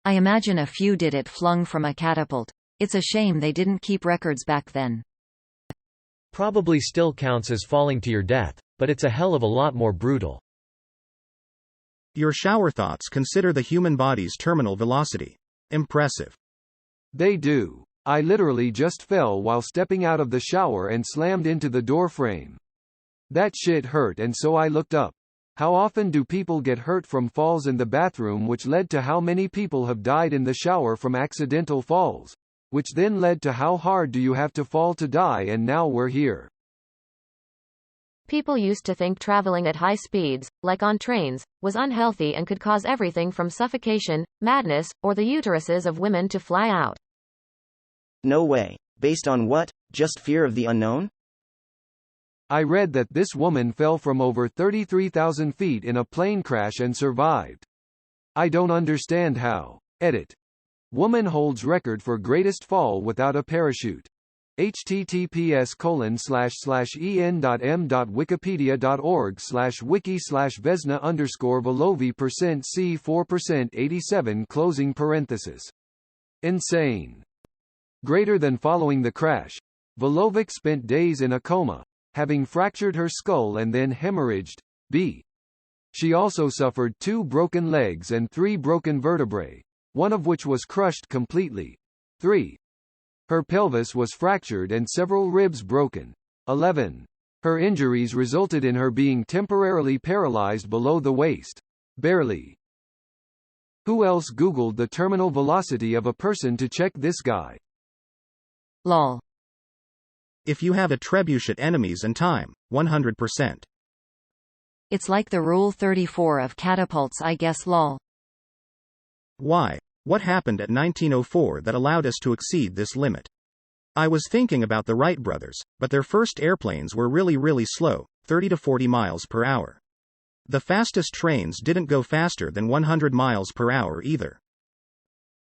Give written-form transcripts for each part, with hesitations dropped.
I imagine a few did it flung from a catapult. It's a shame they didn't keep records back then. Probably still counts as falling to your death, but it's a hell of a lot more brutal. Your shower thoughts consider the human body's terminal velocity. Impressive. They do. I literally just fell while stepping out of the shower and slammed into the door frame. That shit hurt, and so I looked up. How often do people get hurt from falls in the bathroom, which led to how many people have died in the shower from accidental falls? Which then led to how hard do you have to fall to die, and now we're here. People used to think traveling at high speeds, like on trains, was unhealthy and could cause everything from suffocation, madness, or the uteruses of women to fly out. No way. Based on what? Just fear of the unknown? I read that this woman fell from over 33,000 feet in a plane crash and survived. I don't understand how. Edit. Woman holds record for greatest fall without a parachute. https://en.m.wikipedia.org/wiki/vesna_volovi%c4%87 . Insane. Greater than following the crash. Volovic spent days in a coma, having fractured her skull and then hemorrhaged. B. She also suffered 2 broken legs and 3 broken vertebrae, one of which was crushed completely. 3. Her pelvis was fractured and several ribs broken. 11. Her injuries resulted in her being temporarily paralyzed below the waist. Barely. Who else Googled the terminal velocity of a person to check this guy? Lol. If you have a trebuchet enemies and time, 100%. It's like the Rule 34 of catapults, I guess. Lol. Why? What happened at 1904 that allowed us to exceed this limit? I was thinking about the Wright brothers, but their first airplanes were really slow, 30 to 40 miles per hour. The fastest trains didn't go faster than 100 miles per hour either.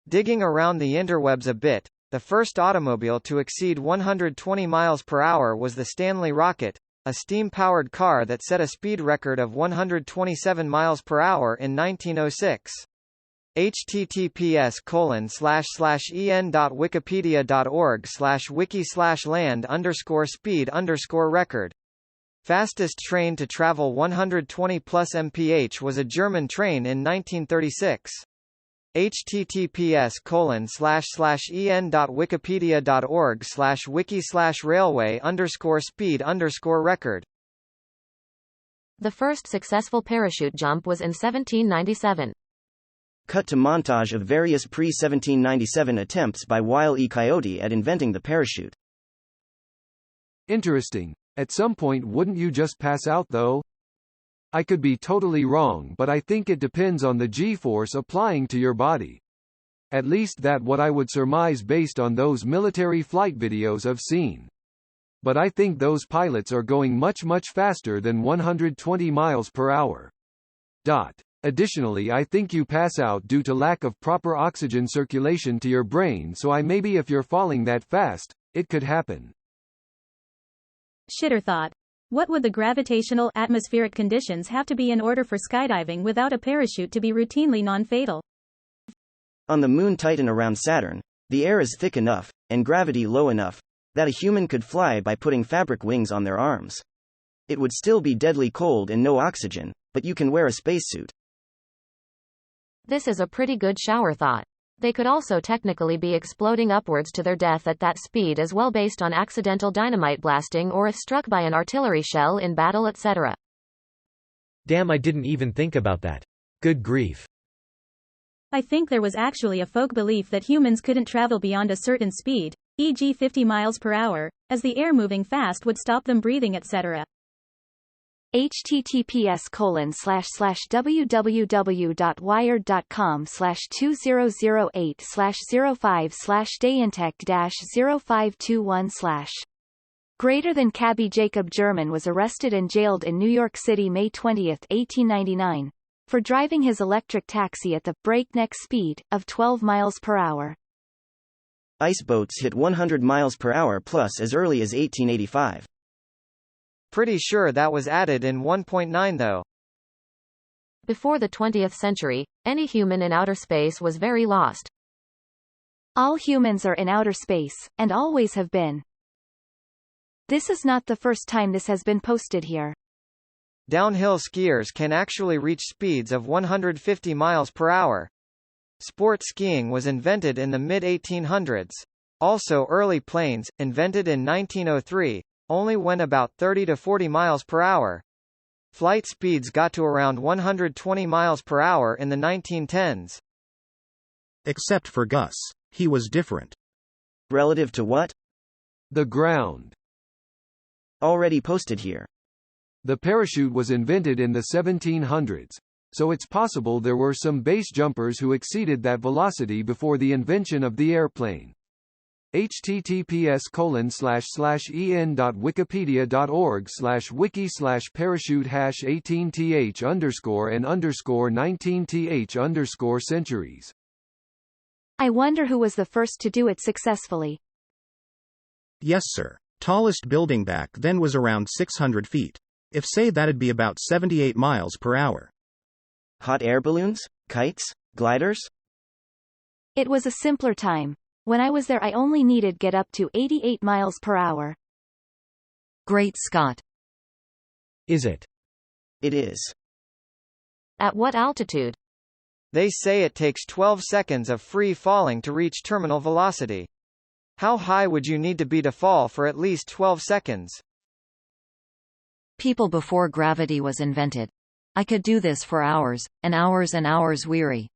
Digging around the interwebs a bit, the first automobile to exceed 120 miles per hour was the Stanley Rocket, a steam-powered car that set a speed record of 127 miles per hour in 1906. https://en.wikipedia.org/wiki/land_speed_record. Fastest train to travel 120 plus mph was a German train in 1936. https://en.wikipedia.org/wiki/railway_speed_record. The first successful parachute jump was in 1797. Cut to montage of various pre-1797 attempts by Wile E. Coyote at inventing the parachute. Interesting. At some point, wouldn't you just pass out though? I could be totally wrong, but I think it depends on the G-force applying to your body. At least that's what I would surmise based on those military flight videos I've seen. But I think those pilots are going much faster than 120 miles per hour. Additionally, I think you pass out due to lack of proper oxygen circulation to your brain, so maybe if you're falling that fast, it could happen. Shitter thought. What would the gravitational atmospheric conditions have to be in order for skydiving without a parachute to be routinely non-fatal? On the moon Titan around Saturn, the air is thick enough, and gravity low enough, that a human could fly by putting fabric wings on their arms. It would still be deadly cold and no oxygen, but you can wear a spacesuit. This is a pretty good shower thought. They could also technically be exploding upwards to their death at that speed as well, based on accidental dynamite blasting or if struck by an artillery shell in battle, etc. Damn, I didn't even think about that. Good grief. I think there was actually a folk belief that humans couldn't travel beyond a certain speed, e.g. 50 miles per hour, as the air moving fast would stop them breathing, etc. https://www.wired.com/2008/05/dayintech-0521/. Greater than cabbie Jacob German was arrested and jailed in New York City May 20, 1899, for driving his electric taxi at the breakneck speed of 12 miles per hour. Ice boats hit 100 miles per hour plus as early as 1885. Pretty sure that was added in 1.9 though. Before the 20th century, any human in outer space was very lost. All humans are in outer space, and always have been. This is not the first time this has been posted here. Downhill skiers can actually reach speeds of 150 miles per hour. Sport skiing was invented in the mid-1800s. Also early planes, invented in 1903, only went about 30 to 40 miles per hour. Flight speeds got to around 120 miles per hour in the 1910s. Except for Gus. He was different. Relative to what? The ground. Already posted here. The parachute was invented in the 1700s, so it's possible there were some base jumpers who exceeded that velocity before the invention of the airplane. https://en.wikipedia.org/wiki/parachute#18th_and_19th_centuries. I wonder who was the first to do it successfully. Yes, sir. Tallest building back then was around 600 feet. If say that'd be about 78 miles per hour. Hot air balloons? Kites? Gliders? It was a simpler time. When I was there I only needed get up to 88 miles per hour. Great Scott! Is it? It is. At what altitude? They say it takes 12 seconds of free falling to reach terminal velocity. How high would you need to be to fall for at least 12 seconds? People before gravity was invented. I could do this for hours, and hours weary.